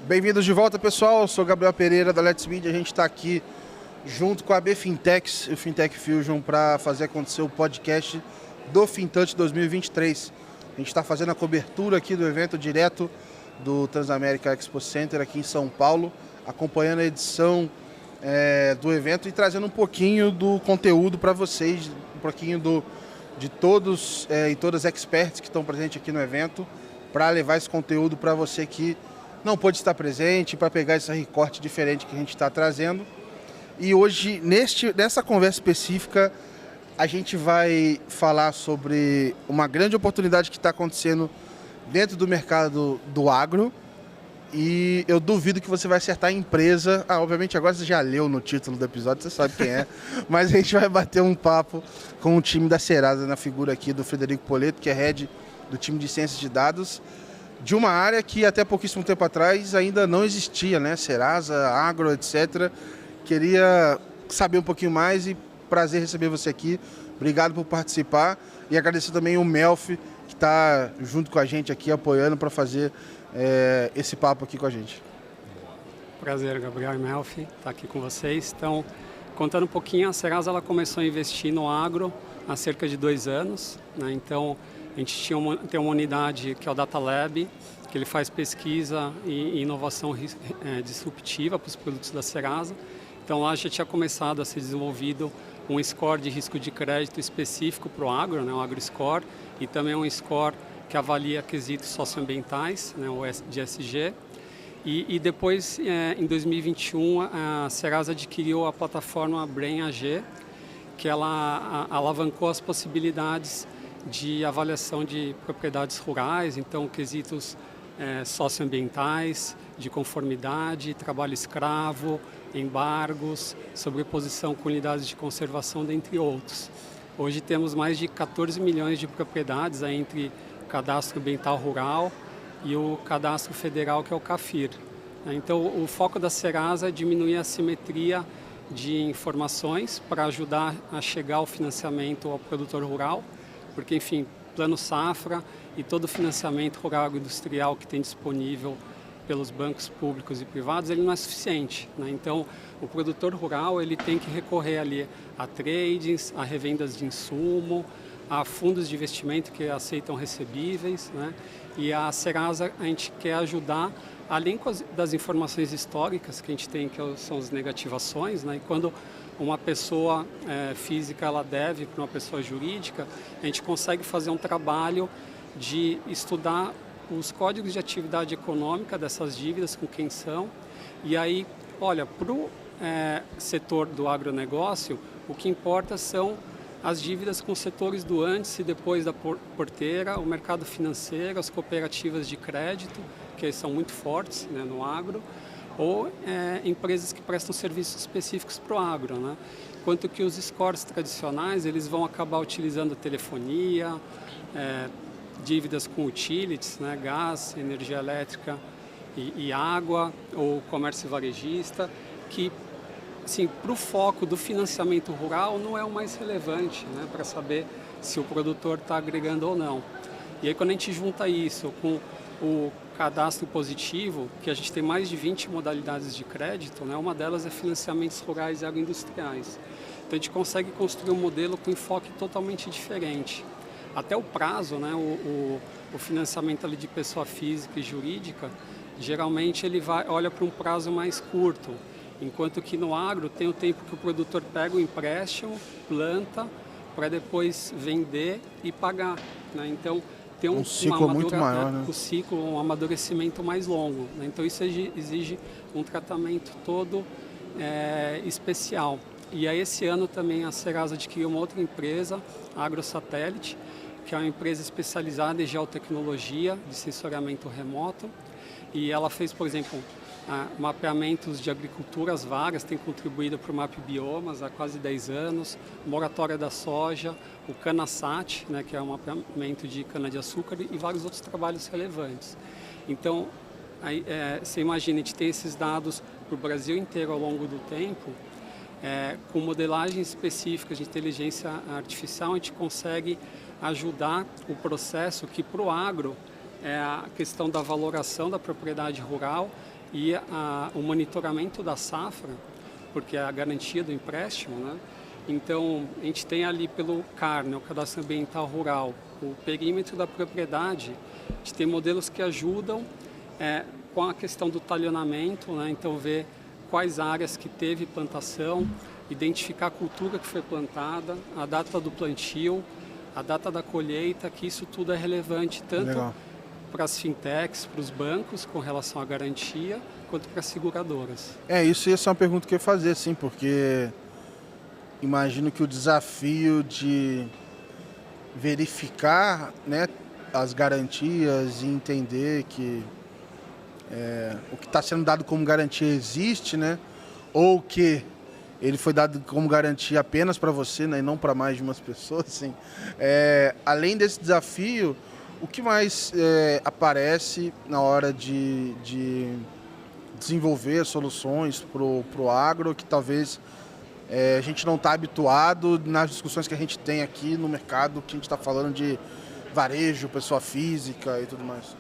Bem-vindos de volta, pessoal. Eu sou Gabriel Pereira da Let's Media. A gente está aqui junto com a BFintex e o Fintech Fusion para fazer acontecer o podcast do FinTouch 2023. A gente está fazendo a cobertura aqui do evento direto do Transamérica Expo Center aqui em São Paulo, acompanhando a edição do evento e trazendo um pouquinho do conteúdo para vocês, um pouquinho de todos e todas as experts que estão presentes aqui no evento, para levar esse conteúdo para você que não pôde estar presente, para pegar esse recorte diferente que a gente está trazendo. E hoje, nessa conversa específica, a gente vai falar sobre uma grande oportunidade que está acontecendo dentro do mercado do agro. E eu duvido que você vai acertar a empresa. Obviamente agora você já leu no título do episódio, você sabe quem é. Mas a gente vai bater um papo com o time da Serasa, na figura aqui do Frederico Poleto, que é head do time de ciências de dados, de uma área que até pouquíssimo tempo atrás ainda não existia, né? Serasa, agro, etc. Queria saber um pouquinho mais e prazer receber você aqui. Obrigado por participar e agradecer também o Melfi, que está junto com a gente aqui, apoiando para fazer esse papo aqui com a gente. Prazer, Gabriel e Melfi, estar aqui com vocês. Então, contando um pouquinho, a Serasa ela começou a investir no agro há cerca de 2 anos, né? Então, a gente tem uma unidade que é o Data Lab, que ele faz pesquisa e inovação disruptiva para os produtos da Serasa. Então lá já tinha começado a ser desenvolvido um score de risco de crédito específico para o agro, né, o AgroScore, e também um score que avalia quesitos socioambientais, né, o de ESG. E depois, em 2021, a Serasa adquiriu a plataforma Brain AG, que ela alavancou as possibilidades de avaliação de propriedades rurais, então quesitos socioambientais, de conformidade, trabalho escravo, embargos, sobreposição com unidades de conservação, dentre outros. Hoje temos mais de 14 milhões de propriedades entre o Cadastro Ambiental Rural e o Cadastro Federal, que é o CAFIR. Então, o foco da Serasa é diminuir a assimetria de informações para ajudar a chegar ao financiamento ao produtor rural, porque, enfim, Plano Safra e todo o financiamento rural agroindustrial que tem disponível pelos bancos públicos e privados, ele não é suficiente, né? Então, o produtor rural ele tem que recorrer ali a tradings, a revendas de insumo, a fundos de investimento que aceitam recebíveis, né? E a Serasa, a gente quer ajudar, além das informações históricas que a gente tem, que são as negativações, né? E quando uma pessoa física ela deve para uma pessoa jurídica, a gente consegue fazer um trabalho de estudar os códigos de atividade econômica dessas dívidas, com quem são. E aí, olha, para o setor do agronegócio, o que importa são as dívidas com setores do antes e depois da porteira, o mercado financeiro, as cooperativas de crédito, que são muito fortes, né, no agro, ou empresas que prestam serviços específicos para o agro, né? Enquanto que os scores tradicionais, eles vão acabar utilizando telefonia, dívidas com utilities, né, gás, energia elétrica e água, ou comércio varejista, que, assim, para o foco do financiamento rural não é o mais relevante, né, para saber se o produtor está agregando ou não. E aí, quando a gente junta isso com o cadastro positivo, que a gente tem mais de 20 modalidades de crédito, né, uma delas é financiamentos rurais e agroindustriais. Então, a gente consegue construir um modelo com enfoque totalmente diferente. Até o prazo, né, o financiamento ali de pessoa física e jurídica, geralmente ele olha para um prazo mais curto, enquanto que no agro tem o tempo que o produtor pega o empréstimo, planta, para depois vender e pagar, né? Então, tem um ciclo muito maior, né? O ciclo, um amadurecimento mais longo, né? Então, isso exige um tratamento todo especial. E aí, esse ano também a Serasa adquiriu uma outra empresa, a AgroSatélite, que é uma empresa especializada em geotecnologia de sensoriamento remoto. E ela fez, por exemplo, mapeamentos de agriculturas várias, tem contribuído para o MAP Biomas há quase 10 anos, moratória da soja, o CanaSat, né, que é um mapeamento de cana-de-açúcar, e vários outros trabalhos relevantes. Então, aí, você imagina, a gente tem esses dados para o Brasil inteiro ao longo do tempo, com modelagens específicas de inteligência artificial, a gente consegue ajudar o processo que para o agro é a questão da valoração da propriedade rural e o monitoramento da safra, porque é a garantia do empréstimo, né? Então, a gente tem ali pelo CAR, né, o Cadastro Ambiental Rural, o perímetro da propriedade, a gente tem modelos que ajudam com a questão do talhonamento, né? Então ver quais áreas que teve plantação, identificar a cultura que foi plantada, a data do plantio, a data da colheita, que isso tudo é relevante tanto para as fintechs, para os bancos com relação à garantia, quanto para as seguradoras. Isso ia ser uma pergunta que eu ia fazer, sim, porque imagino que o desafio de verificar, né, as garantias e entender que o que está sendo dado como garantia existe, né, ou que ele foi dado como garantia apenas para você, né, e não para mais de umas pessoas. Assim. Além desse desafio, o que mais aparece na hora de desenvolver soluções para o agro que talvez a gente não está habituado nas discussões que a gente tem aqui no mercado, que a gente está falando de varejo, pessoa física e tudo mais?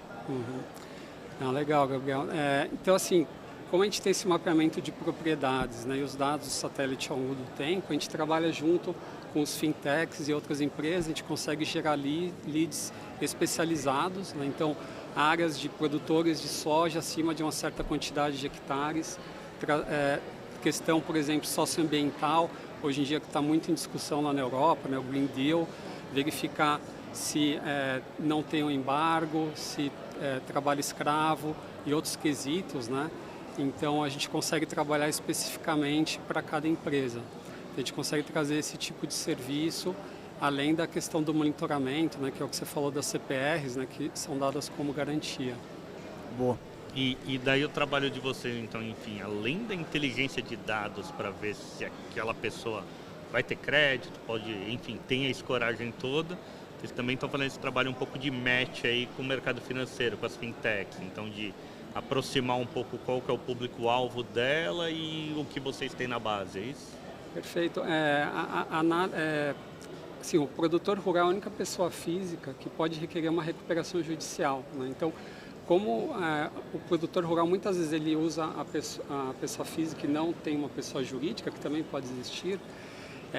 Não, legal, Gabriel. Então, assim, como a gente tem esse mapeamento de propriedades, né, e os dados do satélite ao longo do tempo, a gente trabalha junto com os fintechs e outras empresas, a gente consegue gerar leads especializados, né? Então, áreas de produtores de soja acima de uma certa quantidade de hectares, questão, por exemplo, socioambiental, hoje em dia que está muito em discussão lá na Europa, né, o Green Deal, verificar se não tem um embargo, se trabalho escravo e outros quesitos, né? Então, a gente consegue trabalhar especificamente para cada empresa. A gente consegue trazer esse tipo de serviço, além da questão do monitoramento, né, que é o que você falou das CPRs, né, que são dadas como garantia. Boa. E daí o trabalho de vocês, então, enfim, além da inteligência de dados para ver se aquela pessoa vai ter crédito, pode, enfim, tem a escoragem toda, vocês também estão fazendo esse trabalho um pouco de match aí com o mercado financeiro, com as fintechs, então de aproximar um pouco qual que é o público-alvo dela e o que vocês têm na base, é isso? Perfeito. Sim, o produtor rural é a única pessoa física que pode requerer uma recuperação judicial, né? Então, como o produtor rural muitas vezes ele usa a pessoa física e não tem uma pessoa jurídica, que também pode existir,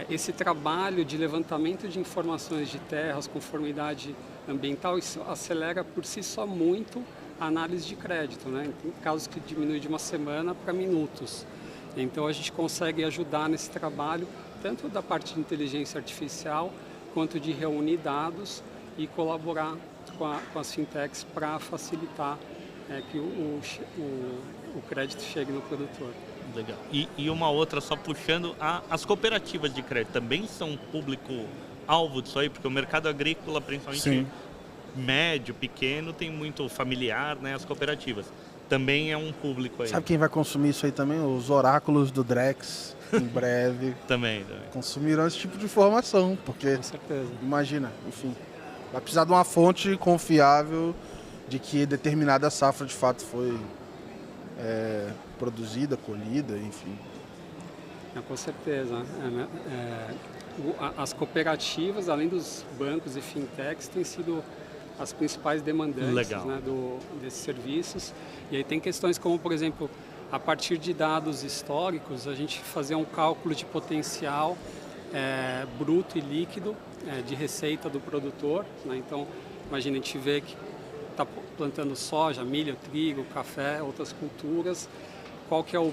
esse trabalho de levantamento de informações de terras, conformidade ambiental, isso acelera por si só muito a análise de crédito, né? Tem casos que diminui de uma semana para minutos. Então a gente consegue ajudar nesse trabalho, tanto da parte de inteligência artificial, quanto de reunir dados e colaborar com as fintechs para facilitar que o crédito chegue no produtor. Legal. E uma outra, só puxando, as cooperativas de crédito também são público-alvo disso aí? Porque o mercado agrícola, principalmente Sim. médio, pequeno, tem muito familiar, né? As cooperativas. Também é um público aí. Sabe quem vai consumir isso aí também? Os oráculos do Drex, em breve. Também. Consumirão esse tipo de informação, porque, Com certeza. imagina, enfim, vai precisar de uma fonte confiável de que determinada safra de fato foi produzida, colhida, enfim. Com certeza. As cooperativas, além dos bancos e fintechs, têm sido as principais demandantes, né, desses serviços. E aí tem questões como, por exemplo, a partir de dados históricos, a gente fazer um cálculo de potencial bruto e líquido de receita do produtor, né? Então, imagina, a gente vê que está plantando soja, milho, trigo, café, outras culturas, qual que é o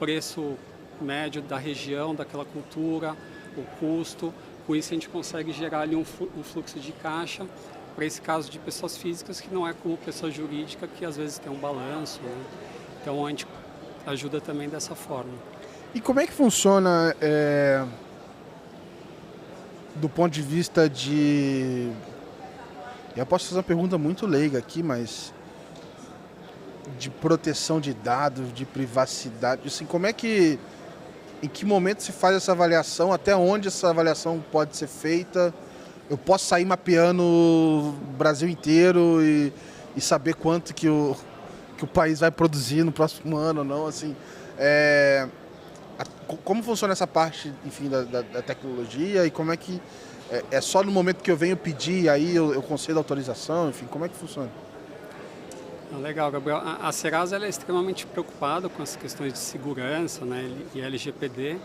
preço médio da região, daquela cultura, o custo. Com isso a gente consegue gerar ali um fluxo de caixa para esse caso de pessoas físicas que não é como pessoa jurídica, que às vezes tem um balanço, né? Então a gente ajuda também dessa forma. E como é que funciona do ponto de vista de... Eu posso fazer uma pergunta muito leiga aqui, mas de proteção de dados, de privacidade, assim, como é que, em que momento se faz essa avaliação, até onde essa avaliação pode ser feita? Eu posso sair mapeando o Brasil inteiro e saber quanto que o país vai produzir no próximo ano ou não, assim, como funciona essa parte, enfim, da tecnologia e como é que é só no momento que eu venho pedir, aí eu concedo autorização, enfim, como é que funciona? Legal, Gabriel. A Serasa ela é extremamente preocupada com as questões de segurança, né, e LGPD.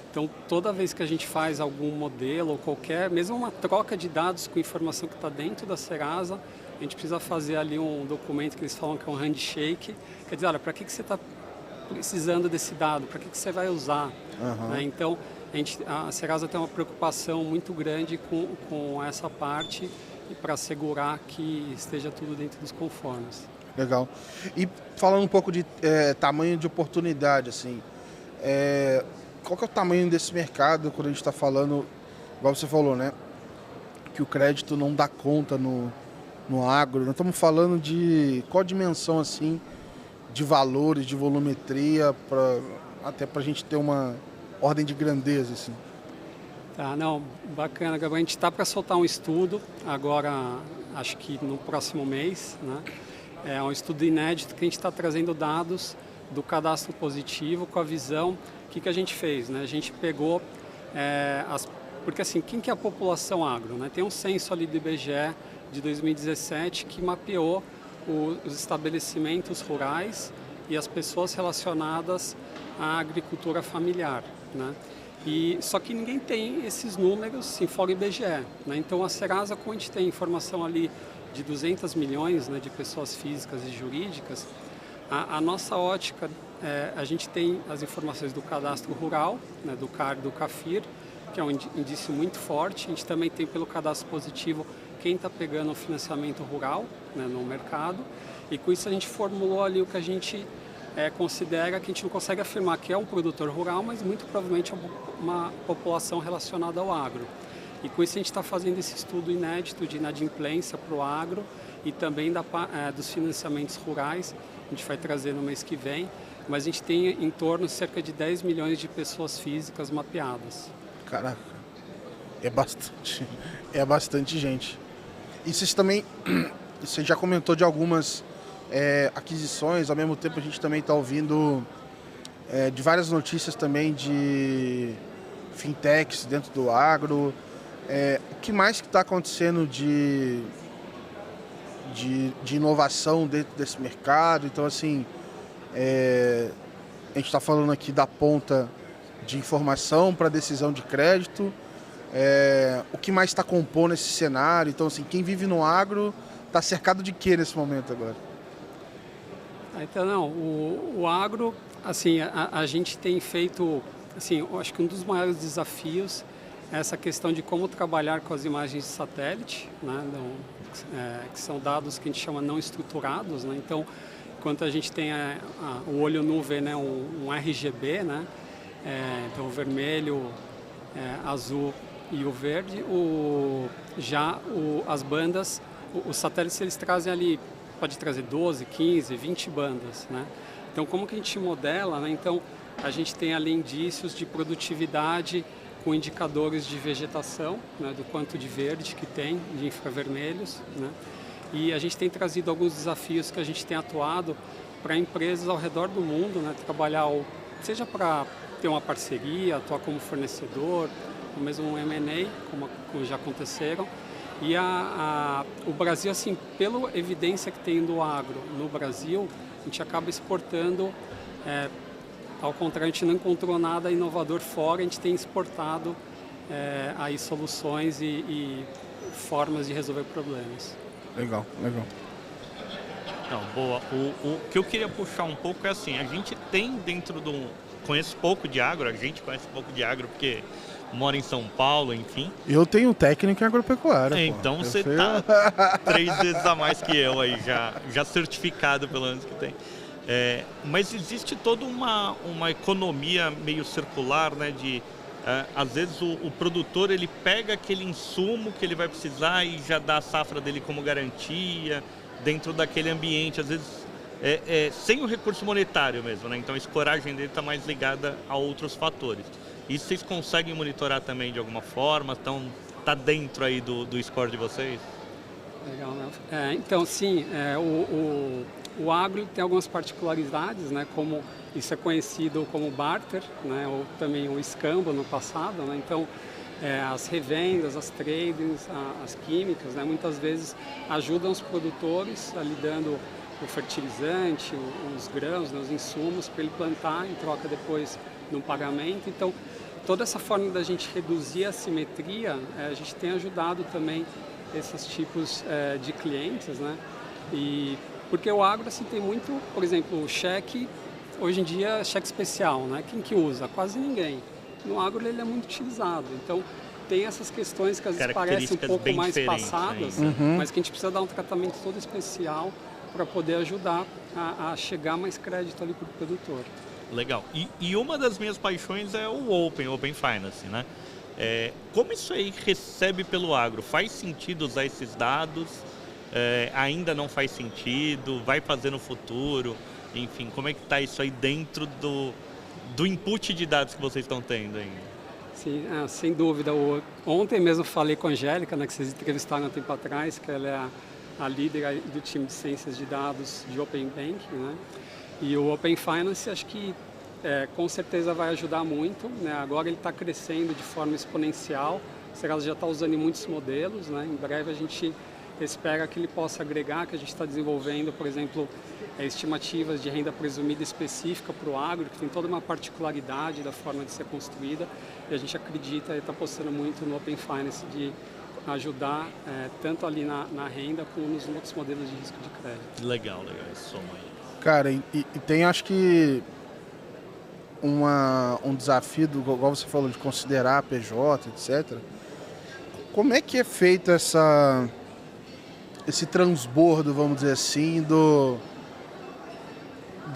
Então, toda vez que a gente faz algum modelo ou qualquer, mesmo uma troca de dados com informação que está dentro da Serasa, a gente precisa fazer ali um documento que eles falam que é um handshake. Quer dizer, olha, para que você está precisando desse dado? Para que você vai usar? Né? Então, a Serasa tem uma preocupação muito grande com essa parte e para assegurar que esteja tudo dentro dos conformes. Legal. E falando um pouco de tamanho de oportunidade, assim, qual que é o tamanho desse mercado quando a gente está falando, igual você falou, né? Que o crédito não dá conta no agro. Nós estamos falando de qual a dimensão, assim, de valores, de volumetria, até para a gente ter uma ordem de grandeza, assim. Tá, não, bacana, Gabriel. A gente está para soltar um estudo agora, acho que no próximo mês, né? É um estudo inédito que a gente está trazendo dados do cadastro positivo com a visão. O que a gente fez? Né? A gente pegou, porque assim, quem que é a população agro? Né? Tem um censo ali do IBGE de 2017 que mapeou os estabelecimentos rurais e as pessoas relacionadas à agricultura familiar. Né? Só que ninguém tem esses números, sim, fora o IBGE. Né? Então a Serasa, como a gente tem informação ali de 200 milhões, né, de pessoas físicas e jurídicas, a nossa ótica, a gente tem as informações do cadastro rural, né, do CAR e do CAFIR, que é um indício muito forte. A gente também tem pelo cadastro positivo quem está pegando o financiamento rural, né, no mercado, e com isso a gente formulou ali o que a gente considera, que a gente não consegue afirmar que é um produtor rural, mas muito provavelmente é uma população relacionada ao agro. E com isso a gente está fazendo esse estudo inédito de inadimplência para o agro e também dos financiamentos rurais. A gente vai trazer no mês que vem, mas a gente tem em torno de cerca de 10 milhões de pessoas físicas mapeadas. Caraca, é bastante gente. E vocês também, você já comentou de algumas aquisições, ao mesmo tempo a gente também está ouvindo de várias notícias também de fintechs dentro do agro. O que mais que está acontecendo de inovação dentro desse mercado? Então, assim, a gente está falando aqui da ponta de informação para decisão de crédito. O que mais está compondo esse cenário? Então, assim, quem vive no agro está cercado de quê nesse momento agora? Então, não, o agro, assim, a gente tem feito, assim, eu acho que um dos maiores desafios é essa questão de como trabalhar com as imagens de satélite, né, que são dados que a gente chama não estruturados, né? Então, enquanto a gente tem o olho nu vê, né, um RGB, né, então o vermelho, azul e o verde, as bandas, os satélites eles trazem ali, pode trazer 12, 15, 20 bandas, né? Então, como que a gente modela, né? Então, a gente tem ali indícios de produtividade com indicadores de vegetação, né, do quanto de verde que tem, de infravermelhos, né? E a gente tem trazido alguns desafios que a gente tem atuado para empresas ao redor do mundo, né, trabalhar, seja para ter uma parceria, atuar como fornecedor, ou mesmo um M&A, como já aconteceram. E o Brasil, assim, pela evidência que tem do agro no Brasil, a gente acaba exportando. Ao contrário, a gente não encontrou nada inovador fora, a gente tem exportado aí soluções e formas de resolver problemas. Legal. Não, boa. O que eu queria puxar um pouco é assim, a gente tem dentro conheço pouco de agro, a gente conhece pouco de agro porque mora em São Paulo, enfim. Eu tenho técnico em agropecuária. Então você está 3 vezes a mais que eu aí, já certificado pelo menos que tem. Mas existe toda uma economia meio circular, né, às vezes o produtor ele pega aquele insumo que ele vai precisar e já dá a safra dele como garantia dentro daquele ambiente, às vezes sem o recurso monetário mesmo, né? Então a escoragem dele está mais ligada a outros fatores. Isso vocês conseguem monitorar também de alguma forma? Está dentro aí do score de vocês? Legal, né? Então sim, o agro tem algumas particularidades, né? Como isso é conhecido como barter, né? Ou também o escambo no passado, né? Então as revendas, as tradings, as químicas, né? Muitas vezes ajudam os produtores ali dando o fertilizante, os grãos, né, os insumos para ele plantar em troca depois de um pagamento. Então, toda essa forma da gente reduzir a simetria, a gente tem ajudado também esses tipos de clientes, né? E porque o agro assim, tem muito, por exemplo, o cheque, hoje em dia cheque especial, né? Quem que usa? Quase ninguém. No agro ele é muito utilizado, então tem essas questões que às vezes parecem um pouco mais passadas, mas que a gente precisa dar um tratamento todo especial para poder ajudar a chegar mais crédito ali para o produtor. Legal. E uma das minhas paixões é o Open Finance, né? Como isso aí recebe pelo agro? Faz sentido usar esses dados? Ainda não faz sentido? Vai fazer no futuro? Enfim, como é que está isso aí dentro do input de dados que vocês estão tendo ainda? Sim, sem dúvida. Ontem mesmo falei com a Angélica, né, que vocês entrevistaram há um tempo atrás, que ela é a líder do time de ciências de dados de Open Banking, né? E o Open Finance acho que com certeza vai ajudar muito, né? Agora ele está crescendo de forma exponencial, o Serasa já está usando em muitos modelos, né? Em breve a gente espera que ele possa agregar, que a gente está desenvolvendo, por exemplo, estimativas de renda presumida específica para o agro, que tem toda uma particularidade da forma de ser construída, e a gente acredita e está apostando muito no Open Finance de ajudar tanto ali na renda como nos outros modelos de risco de crédito. Legal, esse soma aí. Cara, e tem acho que um desafio, igual você falou, de considerar a PJ, etc. Como é que é feito esse transbordo, vamos dizer assim, do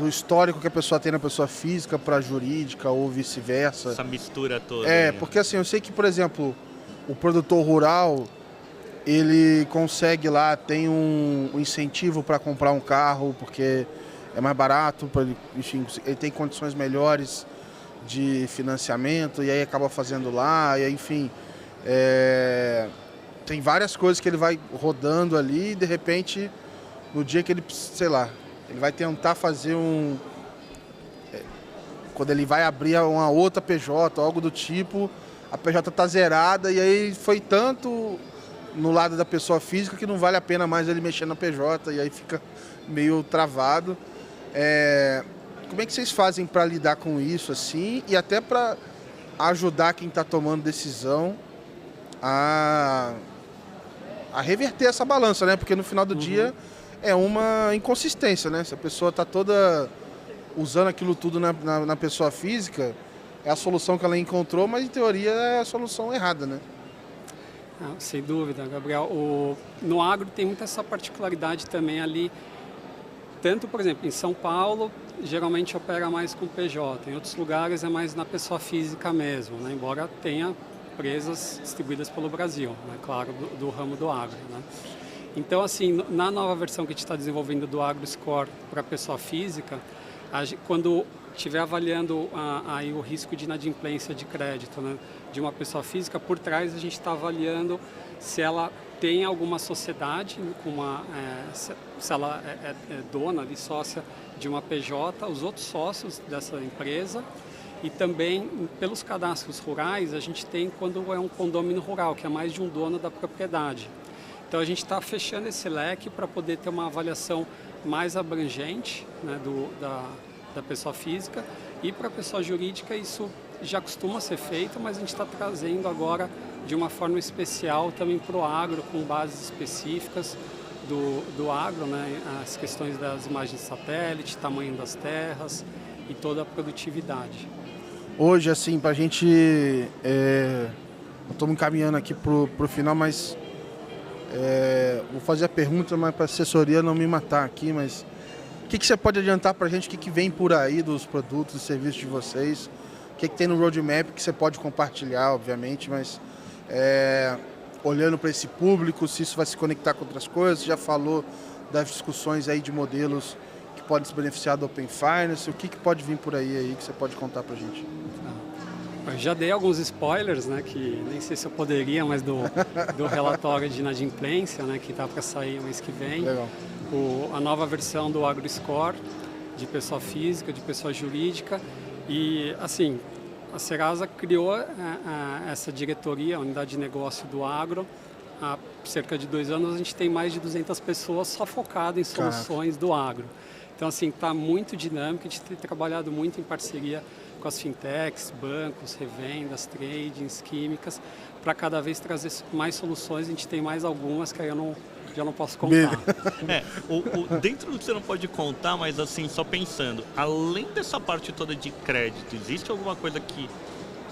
histórico que a pessoa tem na pessoa física para a jurídica ou vice-versa? Essa mistura toda. Porque assim, eu sei que, por exemplo, o produtor rural, ele consegue lá, tem um incentivo para comprar um carro, porque é mais barato, enfim, ele tem condições melhores de financiamento, e aí acaba fazendo lá, e aí, enfim, tem várias coisas que ele vai rodando ali, e de repente, no dia que ele, sei lá, ele vai tentar fazer quando ele vai abrir uma outra PJ, algo do tipo, a PJ está zerada, e aí foi tanto no lado da pessoa física que não vale a pena mais ele mexer na PJ, e aí fica meio travado. Como é que vocês fazem para lidar com isso, assim, e até para ajudar quem está tomando decisão a reverter essa balança, né? Porque no final do dia é uma inconsistência, né? Se a pessoa está toda usando aquilo tudo na pessoa física, é a solução que ela encontrou, mas em teoria é a solução errada, né? Sem dúvida, Gabriel. No agro tem muita essa particularidade também ali. Tanto, por exemplo, em São Paulo, geralmente opera mais com PJ. Em outros lugares é mais na pessoa física mesmo, né? Embora tenha empresas distribuídas pelo Brasil, né? Claro, do ramo do agro, né? Então, assim, na nova versão que a gente está desenvolvendo do AgroScore para a pessoa física, quando estiver avaliando aí o risco de inadimplência de crédito, né, de uma pessoa física, por trás a gente está avaliando se ela tem alguma sociedade, se ela é dona ali, sócia de uma PJ, os outros sócios dessa empresa, e também pelos cadastros rurais a gente tem quando é um condomínio rural, que é mais de um dono da propriedade. Então a gente está fechando esse leque para poder ter uma avaliação mais abrangente, né, da pessoa física, e para a pessoa jurídica isso já costuma ser feito, mas a gente está trazendo agora de uma forma especial também para o agro, com bases específicas do agro, né, as questões das imagens de satélite, tamanho das terras e toda a produtividade. Hoje, assim, para a gente... eu estou me encaminhando aqui para o final, mas vou fazer a pergunta, mas para a assessoria não me matar aqui, mas o que você pode adiantar para a gente, o que vem por aí dos produtos e serviços de vocês, o que tem no roadmap que você pode compartilhar, obviamente, mas olhando para esse público, se isso vai se conectar com outras coisas, você já falou das discussões aí de modelos que podem se beneficiar do Open Finance, o que pode vir por aí que você pode contar para a gente? Eu já dei alguns spoilers, né, que nem sei se eu poderia, mas do relatório de inadimplência, né, que está para sair o mês que vem. Legal. A nova versão do AgroScore, de pessoa física, de pessoa jurídica. E, assim, a Serasa criou essa diretoria, a unidade de negócio do agro, há cerca de 2 anos a gente tem mais de 200 pessoas só focadas em soluções do agro. Então, assim, está muito dinâmico, a gente tem trabalhado muito em parceria com as fintechs, bancos, revendas, tradings, químicas, para cada vez trazer mais soluções. A gente tem mais algumas que aí eu já não posso contar. Dentro do que você não pode contar, mas assim, só pensando, além dessa parte toda de crédito, existe alguma coisa que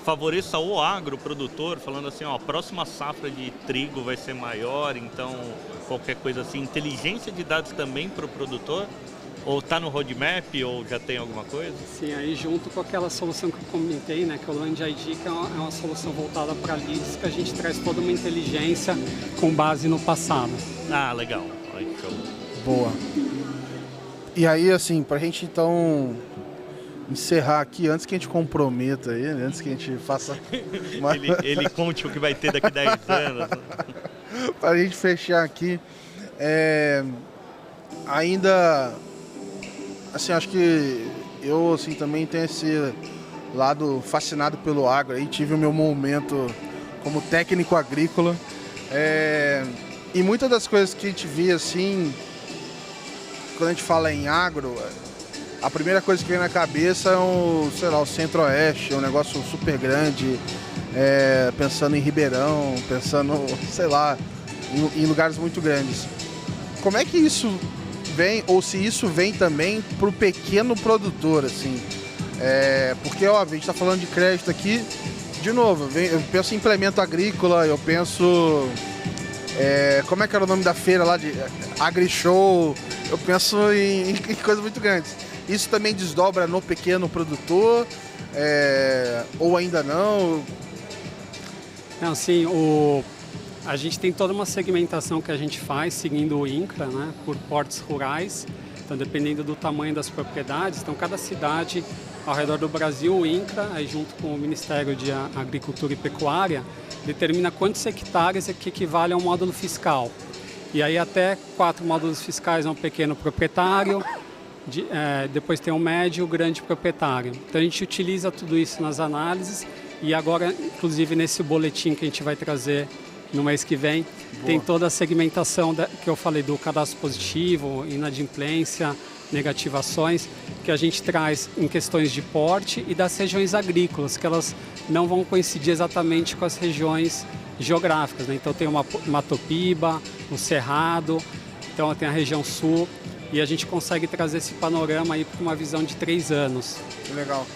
favoreça o agroprodutor, falando assim, ó, a próxima safra de trigo vai ser maior, então qualquer coisa assim, inteligência de dados também para o produtor? Ou está no roadmap, ou já tem alguma coisa? Sim, aí junto com aquela solução que eu comentei, né, que é o Land ID, que é uma solução voltada para leads, que a gente traz toda uma inteligência com base no passado. Ah, legal. Aí, show. Boa. E aí, assim, pra gente então encerrar aqui, antes que a gente comprometa aí, né, antes que a gente faça... ele conte o que vai ter daqui 10 anos. Pra gente fechar aqui, ainda... Assim, acho que eu assim, também tenho esse lado fascinado pelo agro. Aí tive o meu momento como técnico agrícola. E muitas das coisas que a gente vê assim, quando a gente fala em agro, a primeira coisa que vem na cabeça é o Centro-Oeste, é um negócio super grande, pensando em Ribeirão, pensando, em lugares muito grandes. Como é que isso vem, ou se isso vem também para o pequeno produtor, assim? Porque, óbvio, a gente está falando de crédito aqui, de novo, eu penso em implemento agrícola, eu penso... como é que era o nome da feira lá, de AgriShow, eu penso em coisas muito grandes. Isso também desdobra no pequeno produtor, ou ainda não? Não, sim, a gente tem toda uma segmentação que a gente faz seguindo o INCRA, né, por portes rurais. Então, dependendo do tamanho das propriedades, então cada cidade ao redor do Brasil, o INCRA, aí junto com o Ministério de Agricultura e Pecuária, determina quantos hectares é que equivale a um módulo fiscal. E aí até 4 módulos fiscais é um pequeno proprietário, depois tem o médio e o grande proprietário. Então a gente utiliza tudo isso nas análises e agora, inclusive nesse boletim que a gente vai trazer no mês que vem, tem toda a segmentação que eu falei do cadastro positivo, inadimplência, negativações, que a gente traz em questões de porte e das regiões agrícolas, que elas não vão coincidir exatamente com as regiões geográficas, né? Então tem uma Matopiba, o Cerrado, então tem a região sul, e a gente consegue trazer esse panorama aí para uma visão de 3 anos. Que legal.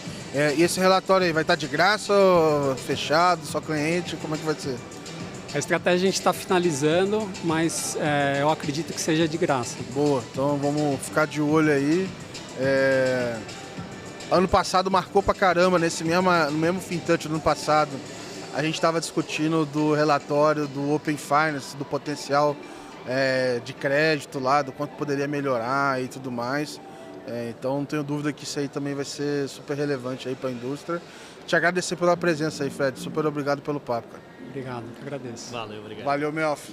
E esse relatório aí vai estar de graça, ou fechado, só cliente, como é que vai ser? A estratégia a gente está finalizando, mas eu acredito que seja de graça. Boa, então vamos ficar de olho aí. Ano passado marcou pra caramba, no mesmo FinTouch do ano passado, a gente estava discutindo do relatório do Open Finance, do potencial de crédito lá, do quanto poderia melhorar e tudo mais. Então não tenho dúvida que isso aí também vai ser super relevante aí para a indústria. Te agradecer pela presença aí, Fred. Super obrigado pelo papo, cara. Obrigado, eu que agradeço. Valeu, obrigado. Valeu, Melf.